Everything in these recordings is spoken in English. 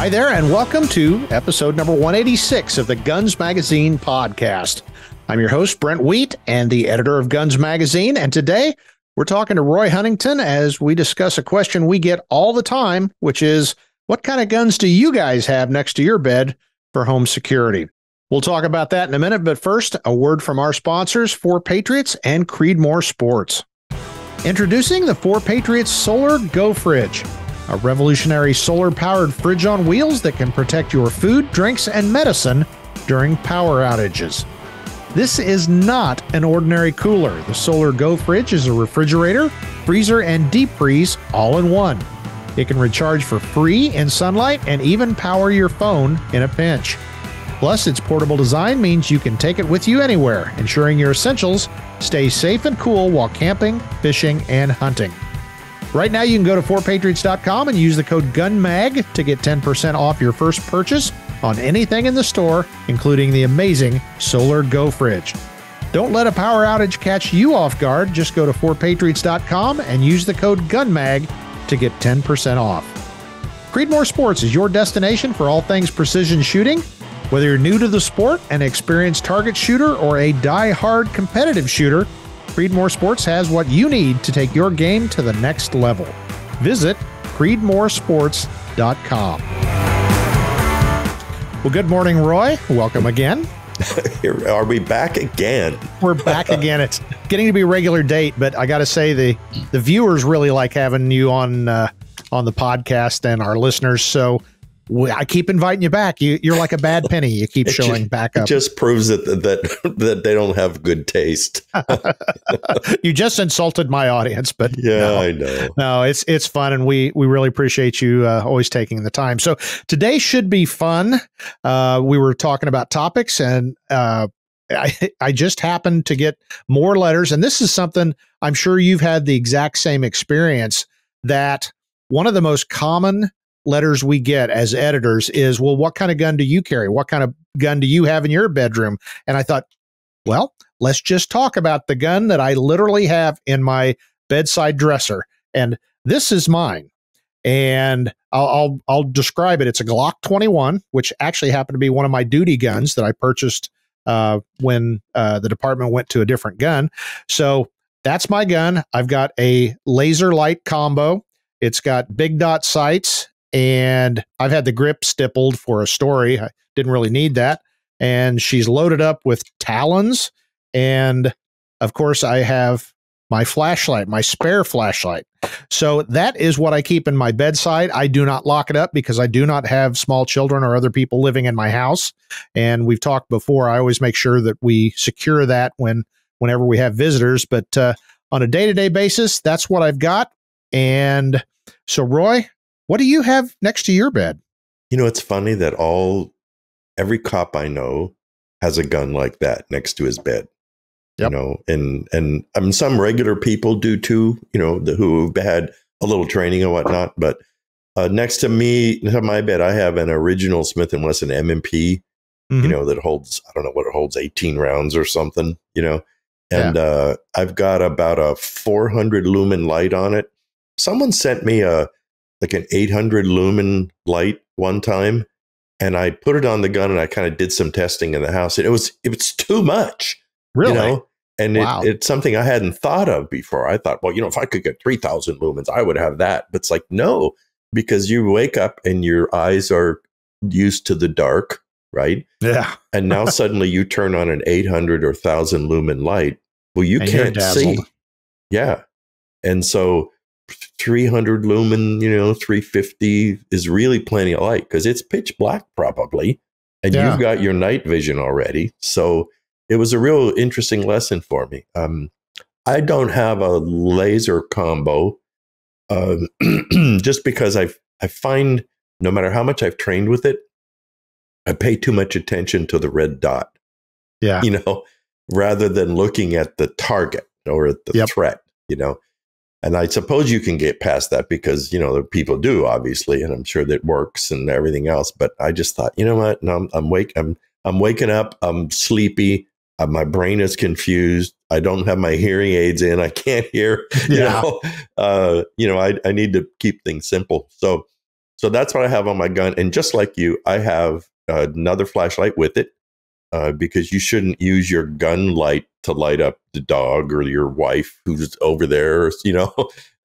Hi there, and welcome to episode number 186 of the Guns Magazine podcast. I'm your host, Brent Wheat, and the editor of Guns Magazine, and today we're talking to Roy Huntington as we discuss a question we get all the time, which is, what kind of guns do you guys have next to your bed for home security? We'll talk about that in a minute, but first, a word from our sponsors, 4 Patriots and Creedmoor Sports. Introducing the 4 Patriots Solar Go Fridge, a revolutionary solar-powered fridge on wheels that can protect your food, drinks, and medicine during power outages. This is not an ordinary cooler. The Solar Go Fridge is a refrigerator, freezer, and deep freeze all in one. It can recharge for free in sunlight and even power your phone in a pinch. Plus, its portable design means you can take it with you anywhere, ensuring your essentials stay safe and cool while camping, fishing, and hunting. Right now, you can go to 4patriots.com and use the code GUNMAG to get 10% off your first purchase on anything in the store, including the amazing Solar Go Fridge. Don't let a power outage catch you off guard. Just go to 4patriots.com and use the code GUNMAG to get 10% off. Creedmoor Sports is your destination for all things precision shooting. Whether you're new to the sport, an experienced target shooter, or a die-hard competitive shooter, Creedmoor Sports has what you need to take your game to the next level. Visit creedmoorsports.com. Well, good morning, Roy. Welcome again. Are we back again? We're back again. It's getting to be a regular date, but I got to say the viewers really like having you on the podcast and our listeners. So I keep inviting you back. You're like a bad penny. You keep showing back up. It just proves that they don't have good taste. You just insulted my audience, but yeah, no, I know. No, it's fun, and we really appreciate you always taking the time. So today should be fun. We were talking about topics, and I just happened to get more letters, and this is something I'm sure you've had the exact same experience, that one of the most common letters we get as editors is, well, what kind of gun do you carry? What kind of gun do you have in your bedroom? And I thought, well, let's just talk about the gun that I literally have in my bedside dresser. And this is mine. And I'll describe it. It's a Glock 21, which actually happened to be one of my duty guns that I purchased when the department went to a different gun. So that's my gun. I've got a laser light combo. It's got big dot sights, and I've had the grip stippled for a story. I didn't really need that. And she's loaded up with talons. And of course, I have my flashlight, my spare flashlight. So that is what I keep in my bedside. I do not lock it up because I do not have small children or other people living in my house. And we've talked before, I always make sure that we secure that whenever we have visitors. But on a day-to-day basis, that's what I've got. And so, Roy, what do you have next to your bed? You know, it's funny that every cop I know has a gun like that next to his bed. Yep. You know, and I mean, some regular people do too, you know, who've had a little training and whatnot. But next to my bed, I have an original Smith & Wesson M&P, you know, that holds, I don't know what it holds, 18 rounds or something, you know. And I've got about a 400 lumen light on it. Someone sent me like an 800 lumen light one time, and I put it on the gun and I kind of did some testing in the house, and it was too much, really, you know? And wow. It's something I hadn't thought of before. I thought, well, you know, if I could get 3,000 lumens, I would have that. But it's like, no, because you wake up and your eyes are used to the dark, right? Yeah. And now suddenly you turn on an 800 or 1,000 lumen light. Well, you can't see. Yeah. And so 300 lumen, you know, 350 is really plenty of light because it's pitch black probably. And you've got your night vision already. So it was a real interesting lesson for me. I don't have a laser combo just because I find no matter how much I've trained with it, I pay too much attention to the red dot. Yeah. You know, rather than looking at the target or at the threat, you know. And I suppose you can get past that because, you know, the people do, obviously, and I'm sure that works and everything else. But I just thought, you know what? No, I'm waking up. I'm sleepy. My brain is confused. I don't have my hearing aids in. I can't hear. I need to keep things simple. So So that's what I have on my gun. And just like you, I have another flashlight with it because you shouldn't use your gun light to light up the dog or your wife who's over there, you know.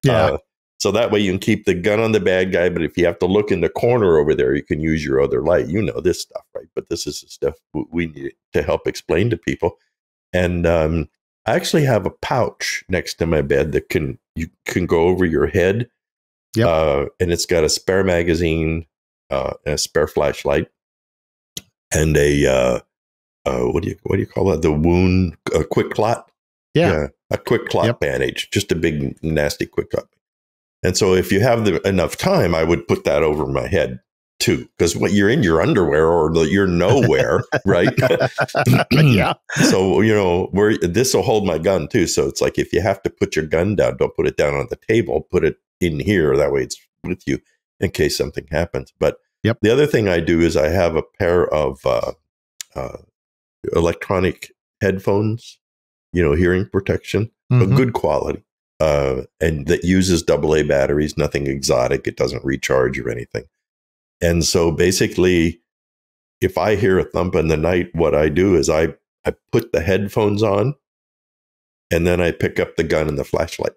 Yeah. So that way you can keep the gun on the bad guy. But if you have to look in the corner over there, you can use your other light. You know this stuff, right? But this is the stuff we need to help explain to people. And I actually have a pouch next to my bed that you can go over your head. Yep. And it's got a spare magazine, and a spare flashlight, and a what do you call that? The wound, a quick clot. Yeah, a quick clot bandage, just a big nasty quick clot. And so if you have enough time, I would put that over my head too, because when you're in your underwear or you're nowhere, right? Yeah. So, this will hold my gun too. So it's like, if you have to put your gun down, don't put it down on the table, put it in here. That way it's with you in case something happens. But the other thing I do is I have a pair of electronic headphones, hearing protection, but good quality. And that uses AA batteries, nothing exotic. It doesn't recharge or anything. And so basically, if I hear a thump in the night, what I do is I put the headphones on, and then I pick up the gun and the flashlight.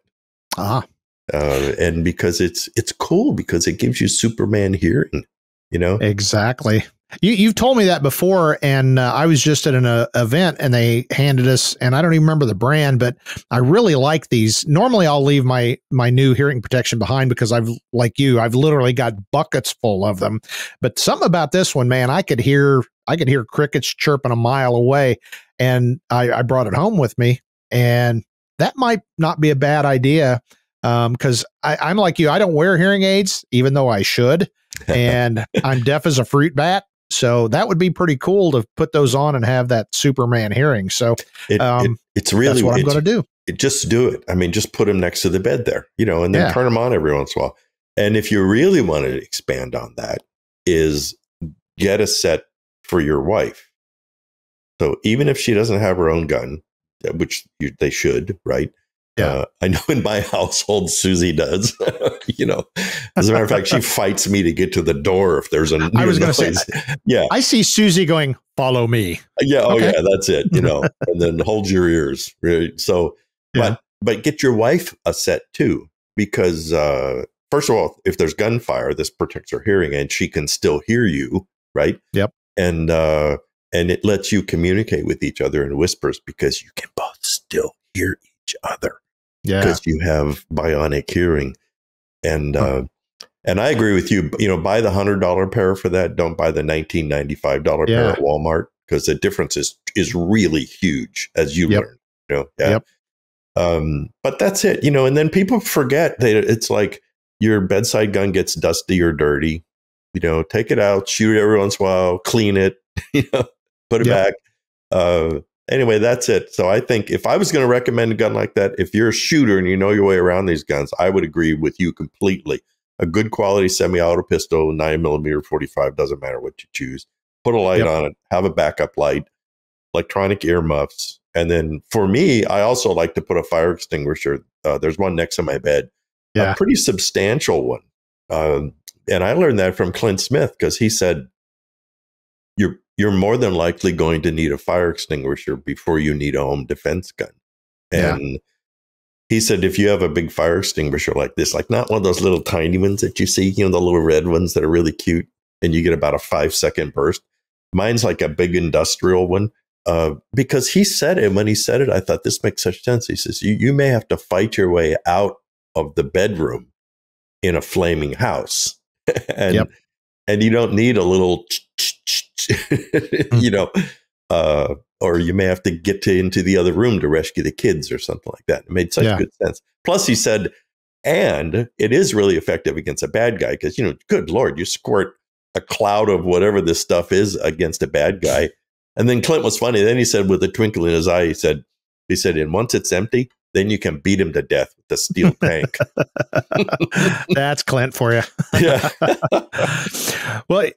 And because it's cool, because it gives you Superman hearing, Exactly. You've told me that before, and I was just at an event, and they handed us, and I don't even remember the brand, but I really like these. Normally, I'll leave my new hearing protection behind because I've literally got buckets full of them. But something about this one, man, I could hear crickets chirping a mile away, and I brought it home with me, and that might not be a bad idea. Because I'm like you, I don't wear hearing aids, even though I should, and I'm deaf as a fruit bat. So that would be pretty cool to put those on and have that Superman hearing. So it's really that's what I'm going to do. Just do it. I mean, just put them next to the bed there, and then turn them on every once in a while. And if you really want to expand on that, is get a set for your wife. So even if she doesn't have her own gun, which they should, right? Yeah. I know in my household, Susie does, as a matter of fact, she fights me to get to the door if there's a I was going to say, I see Susie going, follow me. Yeah. Oh, okay. Yeah, that's it. And then hold your ears. Right? So, but get your wife a set too, because first of all, if there's gunfire, this protects her hearing and she can still hear you. Right. Yep. And it lets you communicate with each other in whispers because you can both still hear each other. Yeah, because you have bionic hearing, and I agree with you. Buy the $100 pair for that. Don't buy the $19.95 pair at Walmart, because the difference is really huge, as you learn. But that's it. And then people forget that it's like your bedside gun gets dusty or dirty. Take it out, shoot it every once in a while, clean it. Put it back. Anyway, that's it. So I think if I was going to recommend a gun like that, if you're a shooter and you know your way around these guns, I would agree with you completely. A good quality semi-auto pistol, 9mm, 45, doesn't matter what you choose. Put a light on it, have a backup light, electronic earmuffs. And then for me, I also like to put a fire extinguisher. There's one next to my bed, a pretty substantial one. And I learned that from Clint Smith, because he said, you're more than likely going to need a fire extinguisher before you need a home defense gun. And he said, if you have a big fire extinguisher like this, like not one of those little tiny ones that you see, the little red ones that are really cute, and you get about a 5-second burst. Mine's like a big industrial one, because he said it. When he said it, I thought, this makes such sense. He says, you may have to fight your way out of the bedroom in a flaming house. And you don't need a little, or you may have to get into the other room to rescue the kids or something like that. It made such good sense. Plus, he said, and it is really effective against a bad guy, because, good Lord, you squirt a cloud of whatever this stuff is against a bad guy. And then Clint was funny. Then he said, with a twinkle in his eye, he said, and once it's empty, then you can beat him to death with the steel tank. That's Clint for you. Yeah. Well,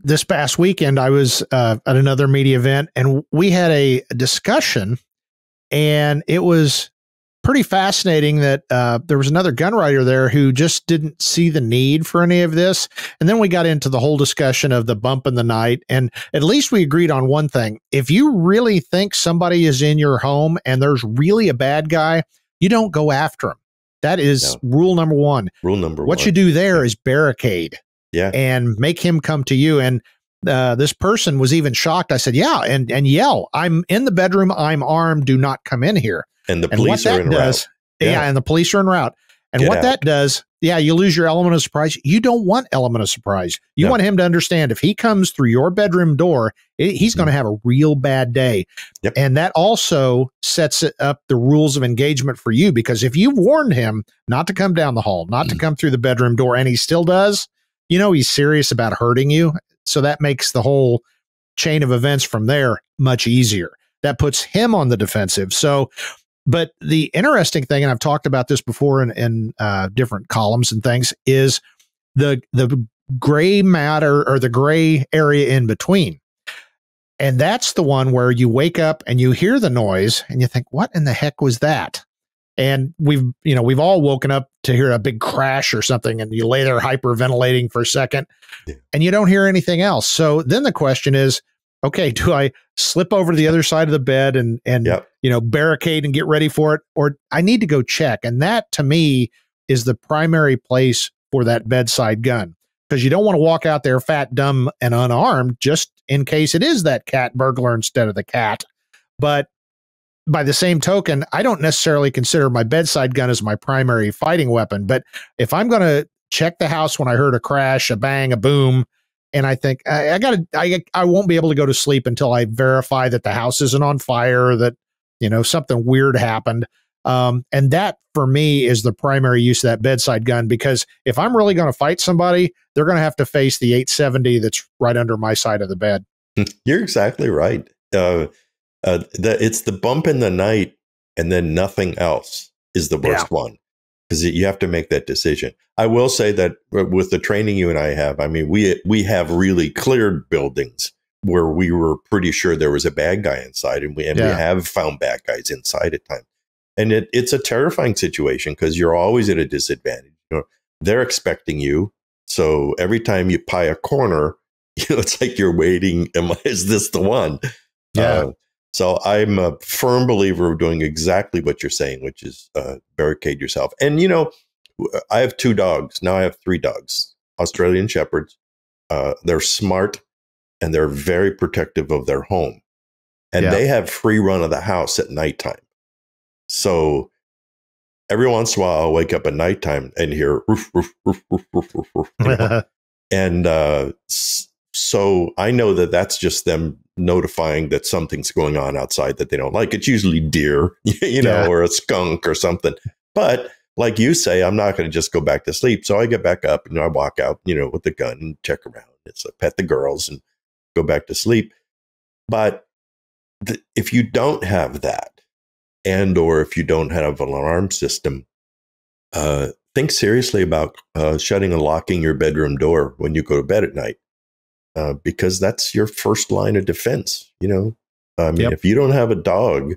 this past weekend, I was at another media event, and we had a discussion, and it was pretty fascinating that there was another gun writer there who just didn't see the need for any of this. And then we got into the whole discussion of the bump in the night. And at least we agreed on one thing. If you really think somebody is in your home and there's really a bad guy, you don't go after him. That is rule number one. Rule number one. What you do there is barricade and make him come to you. And this person was even shocked. I said, yeah, and yell, I'm in the bedroom. I'm armed. Do not come in here. And the police are en route. Yeah, and the police are en route. And what that does, you lose your element of surprise. You don't want element of surprise. You want him to understand if he comes through your bedroom door, he's going to have a real bad day. Yep. And that also sets up the rules of engagement for you, because if you warned him not to come down the hall, not to come through the bedroom door, and he still does, he's serious about hurting you. So that makes the whole chain of events from there much easier. That puts him on the defensive. So, but the interesting thing, and I've talked about this before in different columns and things, is the gray matter or the gray area in between. And that's the one where you wake up and you hear the noise and you think, what in the heck was that? And we've all woken up to hear a big crash or something, and you lay there hyperventilating for a second and you don't hear anything else. So then the question is, okay, do I slip over to the other side of the bed and barricade and get ready for it? Or I need to go check. And that, to me, is the primary place for that bedside gun, because you don't want to walk out there fat, dumb, and unarmed just in case it is that cat burglar instead of the cat. But by the same token, I don't necessarily consider my bedside gun as my primary fighting weapon. But if I'm going to check the house when I heard a crash, a bang, a boom, and I think I won't be able to go to sleep until I verify that the house isn't on fire, that, something weird happened. And that, for me, is the primary use of that bedside gun, because if I'm really going to fight somebody, they're going to have to face the 870 that's right under my side of the bed. You're exactly right. It's the bump in the night and then nothing else is the worst one, because you have to make that decision. I will say that with the training you and I have, I mean, we have really cleared buildings where we were pretty sure there was a bad guy inside, and we have found bad guys inside at times. And it's a terrifying situation because you're always at a disadvantage. They're expecting you. So every time you pie a corner, it's like you're waiting. Is this the one? Yeah. So I'm a firm believer of doing exactly what you're saying, which is barricade yourself. And, I have 2 dogs. Now I have 3 dogs, Australian Shepherds. They're smart and they're very protective of their home. And they have free run of the house at nighttime. So every once in a while, I'll wake up at nighttime and hear roof, roof, roof, roof, roof, roof, roof. And so I know that that's just them notifying that something's going on outside that they don't like. It's usually deer, or a skunk or something. But like you say, I'm not going to just go back to sleep. So I get back up and I walk out, with the gun and check around. It's pet the girls and go back to sleep. But if you don't have that, and or if you don't have an alarm system, think seriously about shutting and locking your bedroom door when you go to bed at night. Because that's your first line of defense. If you don't have a dog,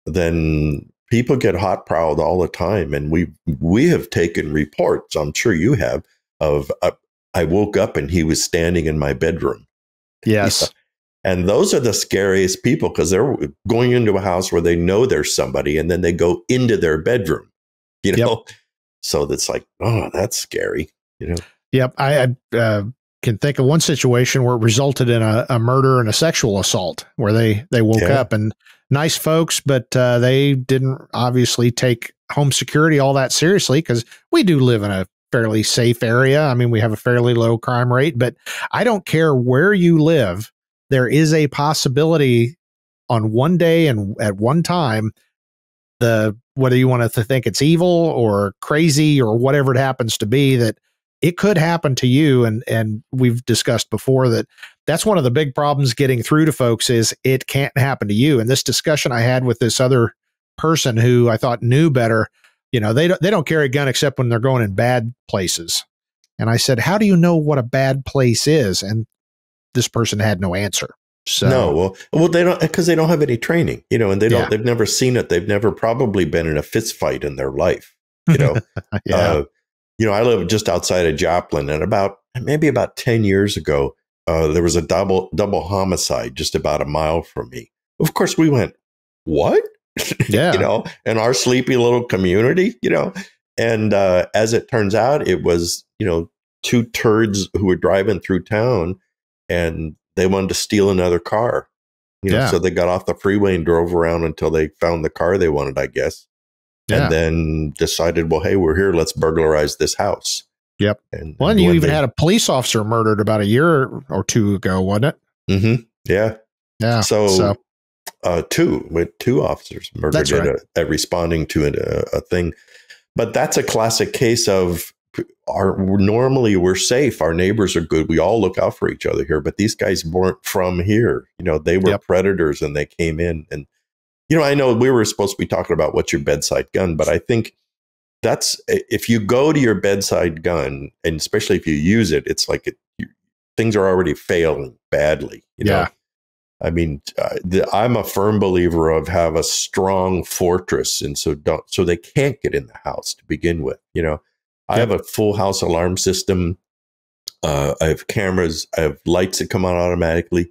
then people get hot prowled all the time. And we have taken reports, I'm sure you have, of I woke up and he was standing in my bedroom. Yes. And those are the scariest people, because they're going into a house where they know there's somebody and then they go into their bedroom, So that's like, oh, that's scary, Yep. I can think of one situation where it resulted in a murder and a sexual assault, where they woke up, and nice folks, but they didn't obviously take home security all that seriously, because we do live in a fairly safe area. I mean, we have a fairly low crime rate, but I don't care where you live. There is a possibility on one day and at one time, whether you want to think it's evil or crazy or whatever it happens to be, that it could happen to you. And we've discussed before that that's one of the big problems getting through to folks, is it can't happen to you. And this discussion I had with this other person who I thought knew better, they don't carry a gun except when they're going in bad places. And I said, how do you know what a bad place is? And this person had no answer. So well, they don't, because they don't have any training, you know, and they've never seen it. They've never probably been in a fist fight in their life, you know. You know, I live just outside of Joplin, and maybe about 10 years ago, there was a double homicide just about a mile from me. Of course, we went, what? Yeah. You know, in our sleepy little community, you know. And as it turns out, it was, you know, two turds who were driving through town, and they wanted to steal another car. You know, so they got off the freeway and drove around until they found the car they wanted, I guess. And then decided, well, hey, we're here. Let's burglarize this house. Yep. And you even had a police officer murdered about a year or two ago, wasn't it? Mm-hmm. Yeah. Yeah. So two officers murdered at responding to a thing. But that's a classic case of normally we're safe. Our neighbors are good. We all look out for each other here. But these guys weren't from here. You know, they were predators, and they came in. And, you know, I know we were supposed to be talking about what's your bedside gun, but I think that's, if you go to your bedside gun, and especially if you use it, it's like things are already failing badly. You know? I mean, I'm a firm believer of have a strong fortress, and so they can't get in the house to begin with. You know, I have a full house alarm system. I have cameras. I have lights that come on automatically.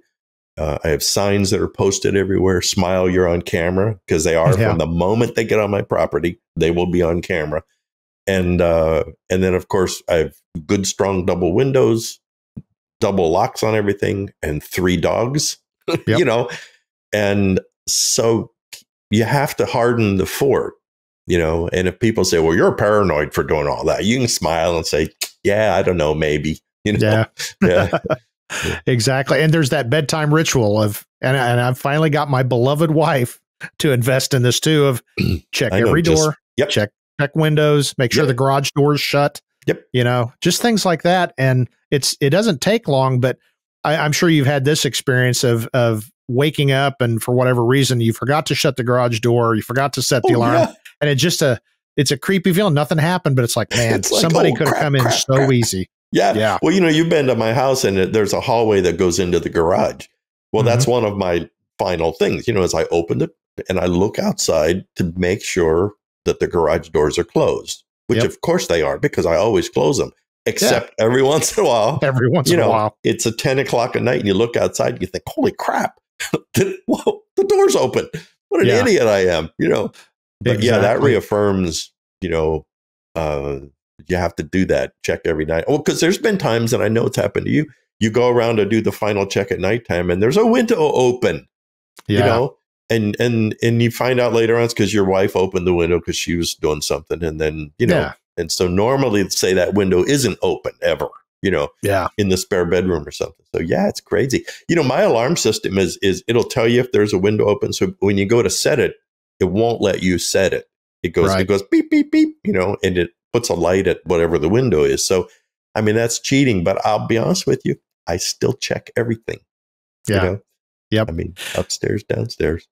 I have signs that are posted everywhere. Smile, you're on camera, because they are from the moment they get on my property, they will be on camera. And then, of course, I have good, strong double windows, double locks on everything, and 3 dogs. You know, and so you have to harden the fort, you know. And if people say, well, you're paranoid for doing all that, you can smile and say, yeah, I don't know, maybe, you know. Yeah. Exactly. And there's that bedtime ritual of, and I've finally got my beloved wife to invest in this too, of check every door, check windows, make sure the garage door is shut. You know, just things like that. And it doesn't take long, but I'm sure you've had this experience of waking up, and for whatever reason, you forgot to shut the garage door, you forgot to set the alarm, and it's a creepy feeling. Nothing happened, but it's like, man, somebody could have come in so easy. Yeah. Well, you know, you've been to my house, and there's a hallway that goes into the garage. Well, that's one of my final things, you know, as I open it and I look outside to make sure that the garage doors are closed, which of course they are, because I always close them. Except every once in a while, it's 10 o'clock at night, and you look outside and you think, holy crap, whoa, the door's open. What an idiot I am, you know. But that reaffirms, you know, you have to do that check every night. Oh, because there's been times, and I know it's happened to you, you go around to do the final check at nighttime, and there's a window open, you know, and you find out later on it's because your wife opened the window because she was doing something, and then, you know. And so normally, say that window isn't open ever, you know, in the spare bedroom or something. So it's crazy. You know, my alarm system is it'll tell you if there's a window open. So when you go to set it, it won't let you set it. It goes beep, beep, beep, you know, and it puts a light at whatever the window is. So, I mean, that's cheating, but I'll be honest with you, I still check everything. You know? I mean, upstairs, downstairs.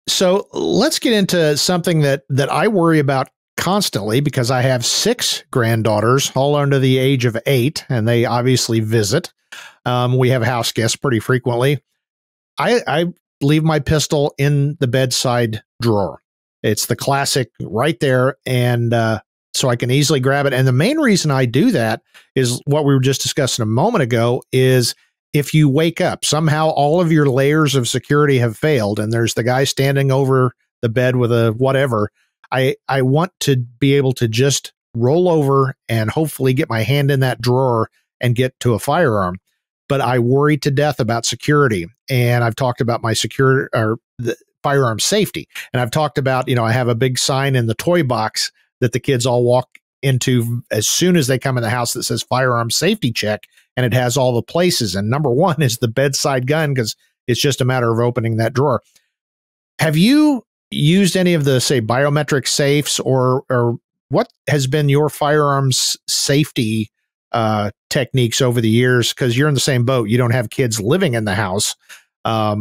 So let's get into something that I worry about constantly, because I have 6 granddaughters, all under the age of 8, and they obviously visit. We have house guests pretty frequently. I leave my pistol in the bedside drawer. It's the classic right there, and so I can easily grab it. And the main reason I do that is what we were just discussing a moment ago, is if you wake up, somehow all of your layers of security have failed, and there's the guy standing over the bed with a whatever, I want to be able to just roll over and hopefully get my hand in that drawer and get to a firearm. But I worry to death about security. And I've talked about my security, or the firearm safety. And I've talked about, you know, I have a big sign in the toy box that the kids all walk into as soon as they come in the house that says firearm safety check. And it has all the places. And number 1 is the bedside gun, because it's just a matter of opening that drawer. Have you used any of the, say, biometric safes, or what has been your firearms safety techniques over the years? Because you're in the same boat. You don't have kids living in the house. But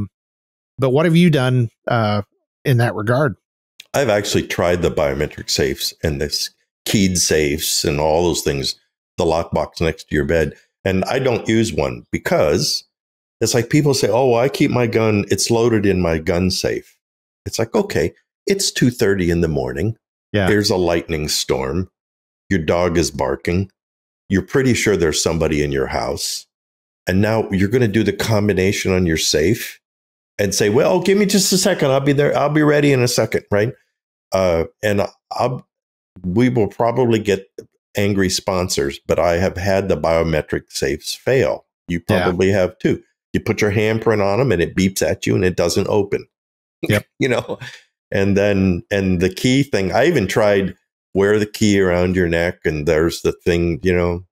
what have you done in that regard? I've actually tried the biometric safes and this keyed safes and all those things, the lockbox next to your bed. And I don't use one because It's like people say, oh, well, I keep my gun, it's loaded in my gun safe. It's like, okay, it's 2:30 in the morning. Yeah. There's a lightning storm. Your dog is barking. You're pretty sure there's somebody in your house. And now you're going to do the combination on your safe and say, well, give me just a second. I'll be there. I'll be ready in a second. Right. And we will probably get angry sponsors, but I have had the biometric safes fail. You probably have too. You put your handprint on them and it beeps at you and it doesn't open. Yep. You know, and the key thing, I even tried wear the key around your neck, and there's the thing, you know,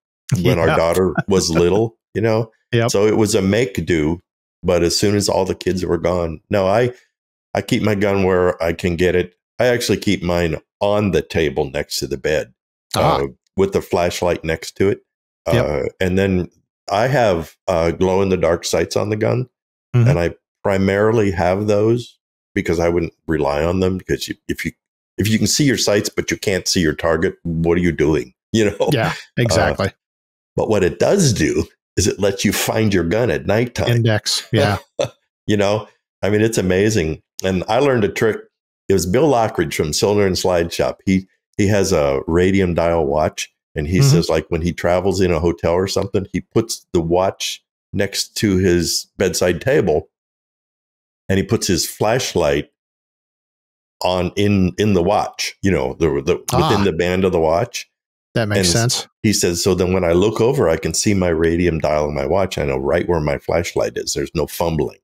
when our daughter was little, you know. Yep. So it was a make do, but as soon as all the kids were gone, no, I keep my gun where I can get it. I actually keep mine on the table next to the bed with the flashlight next to it. And then I have glow in the dark sights on the gun, and I primarily have those because I wouldn't rely on them, because if you can see your sights but you can't see your target, what are you doing? You know? Yeah, exactly. But what it does do is it lets you find your gun at nighttime. Index. Yeah. You know, I mean, it's amazing. And I learned a trick. It was Bill Lockridge from Cylinder and Slide Shop. He has a radium dial watch, and he says, like, when he travels in a hotel or something, he puts the watch next to his bedside table, and he puts his flashlight on in the watch, you know, within the band of the watch. That makes sense. He says, so then when I look over, I can see my radium dial on my watch. I know right where my flashlight is. There's no fumbling.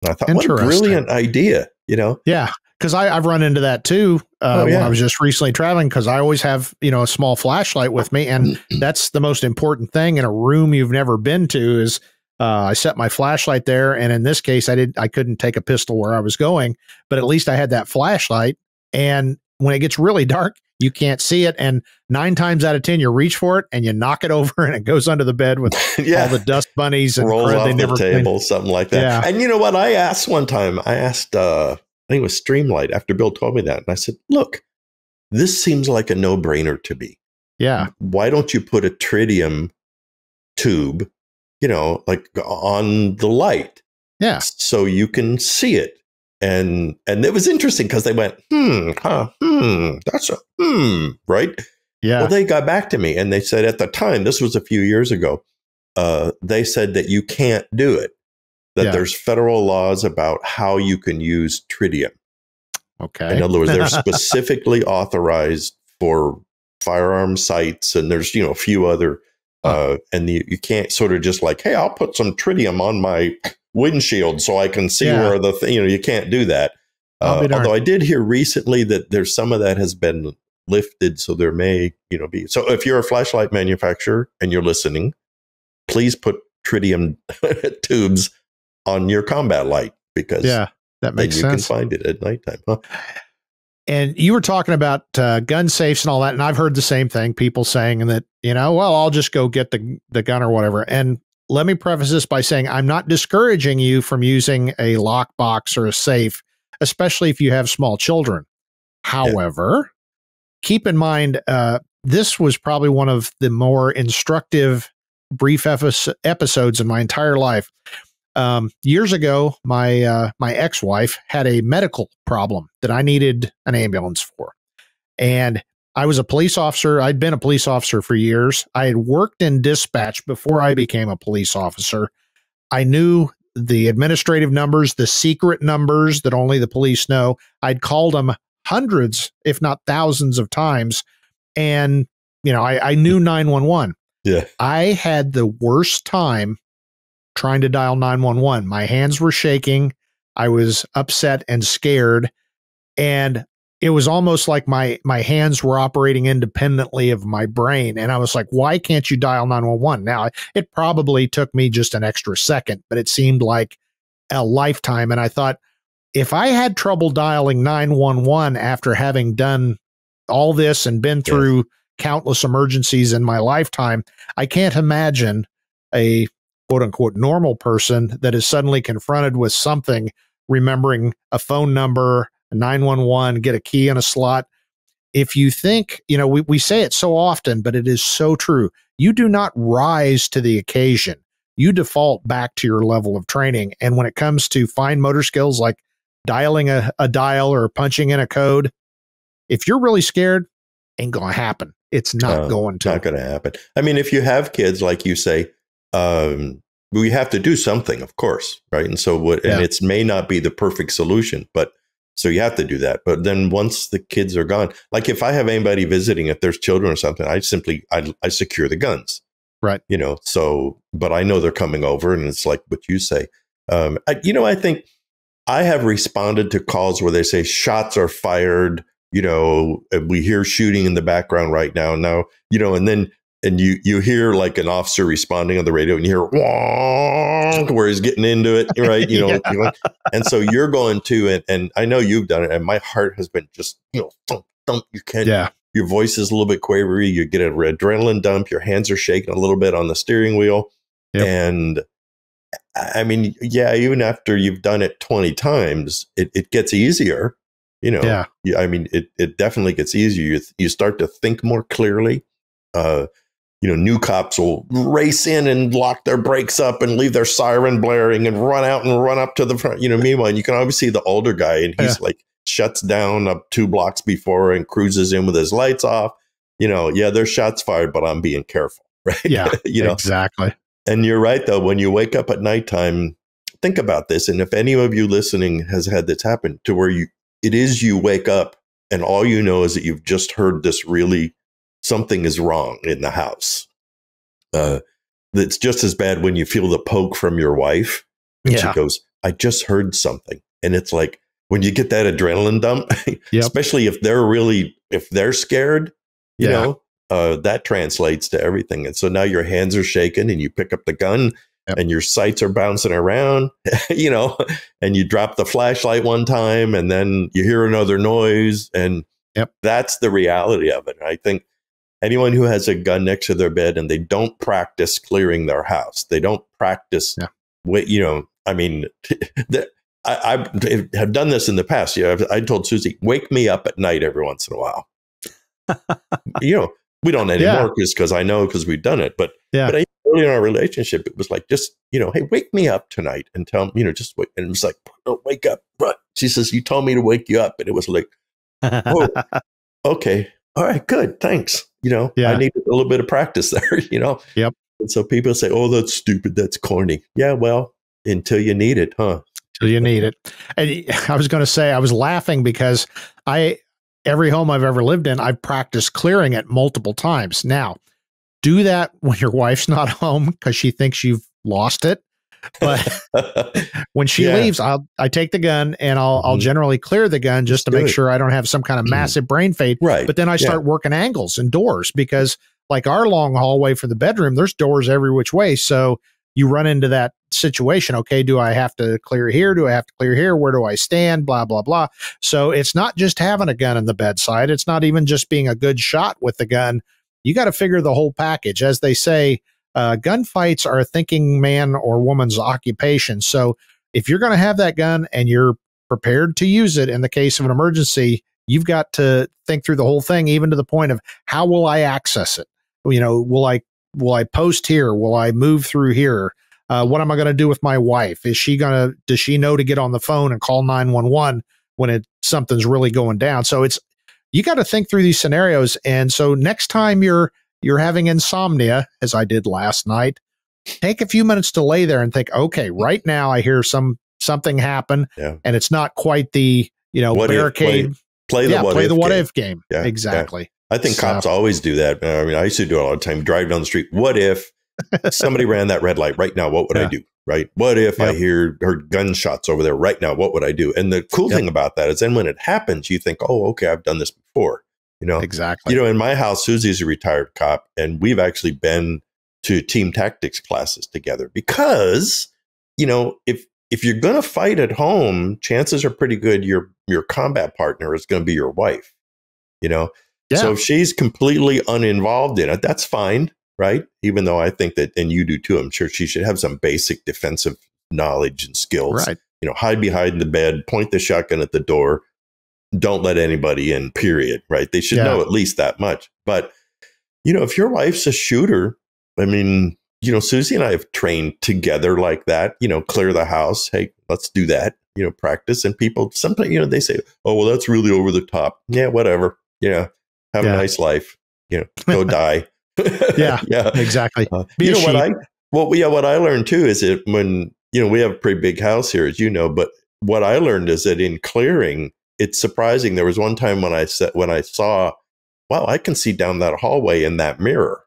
And I thought, what a brilliant idea, you know? Yeah. Because I've run into that too when I was just recently traveling, because I always have, you know, a small flashlight with me. And that's the most important thing in a room you've never been to is I set my flashlight there. And in this case, I couldn't take a pistol where I was going, but at least I had that flashlight. And when it gets really dark, you can't see it. And 9 times out of 10, you reach for it and you knock it over and it goes under the bed with all the dust bunnies and rolls off the table, something like that. Yeah. And you know what? I asked one time, I think it was Streamlight, after Bill told me that. And I said, look, this seems like a no-brainer to me. Yeah. Why don't you put a tritium tube, you know, like on the light? Yeah. So you can see it. And it was interesting because they went, that's right? Yeah. Well, they got back to me and they said at the time, this was a few years ago, they said that you can't do it, that there's federal laws about how you can use tritium. Okay. In other words, they're specifically authorized for firearm sights, and there's, you know, a few other, and you can't sort of just like, hey, I'll put some tritium on my windshield so I can see where the thing, you know, you can't do that. Although I did hear recently that there's some of that has been lifted, so there may, you know, be. So if you're a flashlight manufacturer and you're listening, please put tritium tubes on your combat light, because that makes sense. You can find it at nighttime. And you were talking about gun safes and all that, and I've heard the same thing. People saying that, you know, well, I'll just go get the gun or whatever. And let me preface this by saying I'm not discouraging you from using a lockbox or a safe, especially if you have small children. However, keep in mind, this was probably one of the more instructive brief episodes in my entire life. Years ago, my ex-wife had a medical problem that I needed an ambulance for. And I was a police officer. I'd been a police officer for years. I had worked in dispatch before I became a police officer. I knew the administrative numbers, the secret numbers that only the police know. I'd called them hundreds, if not thousands of times. And, you know, I knew 911. Yeah. I had the worst time trying to dial 911. My hands were shaking. I was upset and scared. And it was almost like my hands were operating independently of my brain. And I was like, why can't you dial 911? Now, it probably took me just an extra second, but it seemed like a lifetime. And I thought, if I had trouble dialing 911 after having done all this and been through countless emergencies in my lifetime, I can't imagine a quote unquote normal person that is suddenly confronted with something, remembering a phone number, 911, get a key in a slot. If you think, you know, we say it so often, but it is so true. You do not rise to the occasion. you default back to your level of training. And when it comes to fine motor skills like dialing a dial or punching in a code, if you're really scared, ain't going to happen. It's not going to. Not going to happen. I mean, if you have kids, like you say, we have to do something, of course, right? And so and it may not be the perfect solution, but so you have to do that. But then once the kids are gone, like if I have anybody visiting, if there's children or something, I secure the guns. Right. So, but I know they're coming over, and it's like what you say. I think I have responded to calls where they say shots are fired, we hear shooting in the background right now. And you hear like an officer responding on the radio, and you hear where he's getting into it, right? And so you're going to, and I know you've done it, and my heart has been just, thump, thump. You can't, your voice is a little bit quavery. You get an adrenaline dump. Your hands are shaking a little bit on the steering wheel. Yep. And I mean, even after you've done it 20 times, it gets easier, I mean, it definitely gets easier. You start to think more clearly. New cops will race in and lock their brakes up and leave their siren blaring and run out and run up to the front. Meanwhile, you can always see the older guy, and he's like shuts down up 2 blocks before and cruises in with his lights off. There's shots fired, but I'm being careful, right? Yeah, exactly. And you're right, though. When you wake up at nighttime, think about this. And if any of you listening has had this happen, to where you wake up and all you know is that you've just heard this really, something is wrong in the house. It's just as bad when you feel the poke from your wife. And she goes, I just heard something. And it's like, when you get that adrenaline dump, especially if they're scared, that translates to everything. And so now your hands are shaking, and you pick up the gun, and your sights are bouncing around, and you drop the flashlight one time, and then you hear another noise. And that's the reality of it. I think anyone who has a gun next to their bed and they don't practice clearing their house, they don't practice, I mean, I have done this in the past. I told Susie, wake me up at night every once in a while. We don't anymore because I know, because we've done it. But early in our relationship, it was like, just, hey, wake me up tonight and tell me, just wake. And it was like, don't wake up. She says, you told me to wake you up. And it was like, oh, okay. All right, good. Thanks. I needed a little bit of practice there, Yep. And so people say, oh, that's stupid. That's corny. Yeah, well, until you need it, huh? Until you need it. And I was going to say, I was laughing because every home I've ever lived in, I've practiced clearing it multiple times. Now, do that when your wife's not home because she thinks you've lost it. But when she leaves, I take the gun and I'll generally clear the gun just to make sure I don't have some kind of massive brain fade. Right. But then I start working angles and doors, because like our long hallway for the bedroom, there's doors every which way. So you run into that situation. Okay, do I have to clear here? Do I have to clear here? Where do I stand? Blah, blah, blah. So it's not just having a gun in the bedside. It's not even just being a good shot with the gun. You got to figure the whole package. As they say, gunfights are a thinking man or woman's occupation. So if you're going to have that gun and you're prepared to use it in the case of an emergency, you've got to think through the whole thing, even to the point of, how will I access it? Will I post here? Will I move through here? What am I going to do with my wife? Does she know to get on the phone and call 911 when something's really going down? So you got to think through these scenarios. And so next time you're having insomnia, as I did last night, take a few minutes to lay there and think, okay, right now I hear something happen, and it's not quite the, barricade. Play the what if game. Yeah, exactly. Yeah. I think cops always do that. I mean, I used to do it all the time. Drive down the street. What if somebody ran that red light right now? What would I do? Right? What if I heard gunshots over there right now? What would I do? And the cool thing about that is, then when it happens, you think, oh, okay, I've done this before. Exactly. In my house, Susie's a retired cop, and we've actually been to team tactics classes together, because, if you're going to fight at home, chances are pretty good your combat partner is going to be your wife. So if she's completely uninvolved in it, that's fine, right? Even though I think that, and you do too, I'm sure she should have some basic defensive knowledge and skills. Right. Hide behind the bed, point the shotgun at the door, don't let anybody in, period, right? They should know at least that much. But, if your wife's a shooter, I mean, Susie and I have trained together like that, clear the house. Hey, let's do that, practice. And people sometimes, they say, oh, well, that's really over the top. Yeah, whatever. Have a nice life, go die. Yeah, exactly. What I learned too is that when, we have a pretty big house here, as you know, but what I learned is that in clearing, it's surprising. There was one time when I saw, wow, I can see down that hallway in that mirror,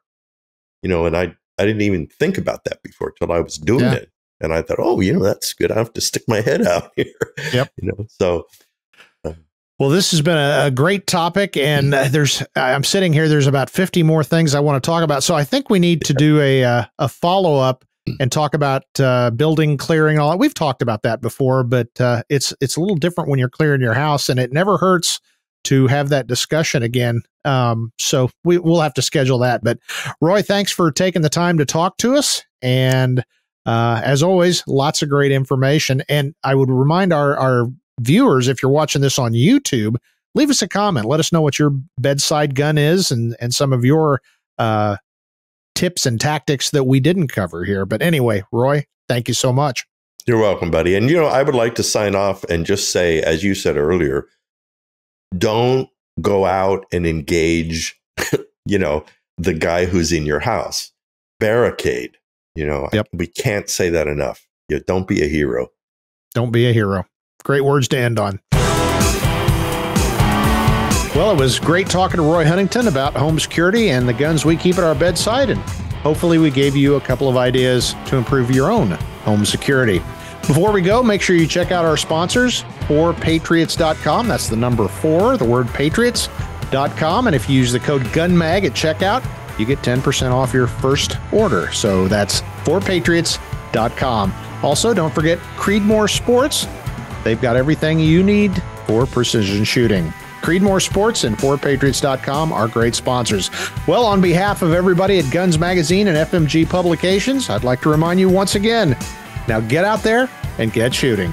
and I didn't even think about that before till I was doing it. And I thought, oh, that's good. I have to stick my head out here. Yep. So. Well, this has been a great topic, and I'm sitting here. There's about 50 more things I want to talk about. So I think we need to do a follow-up and talk about building, clearing, all that. We've talked about that before, but it's a little different when you're clearing your house, and it never hurts to have that discussion again. So we'll have to schedule that. But Roy, thanks for taking the time to talk to us. And as always, lots of great information. And I would remind our viewers, if you're watching this on YouTube, leave us a comment. Let us know what your bedside gun is and some of your tips and tactics that we didn't cover here. But anyway, Roy, thank you so much. You're welcome, buddy. And, I would like to sign off and just say, as you said earlier, don't go out and engage, the guy who's in your house. Barricade, we can't say that enough. Don't be a hero. Don't be a hero. Great words to end on. Well, it was great talking to Roy Huntington about home security and the guns we keep at our bedside, and hopefully we gave you a couple of ideas to improve your own home security. Before we go, make sure you check out our sponsors, 4patriots.com. That's the number 4, the word patriots.com. And if you use the code GUNMAG at checkout, you get 10% off your first order. So that's 4patriots.com. Also, don't forget Creedmoor Sports. They've got everything you need for precision shooting. Creedmoor Sports and 4patriots.com are great sponsors. Well, on behalf of everybody at Guns Magazine and FMG Publications, I'd like to remind you once again, now get out there and get shooting.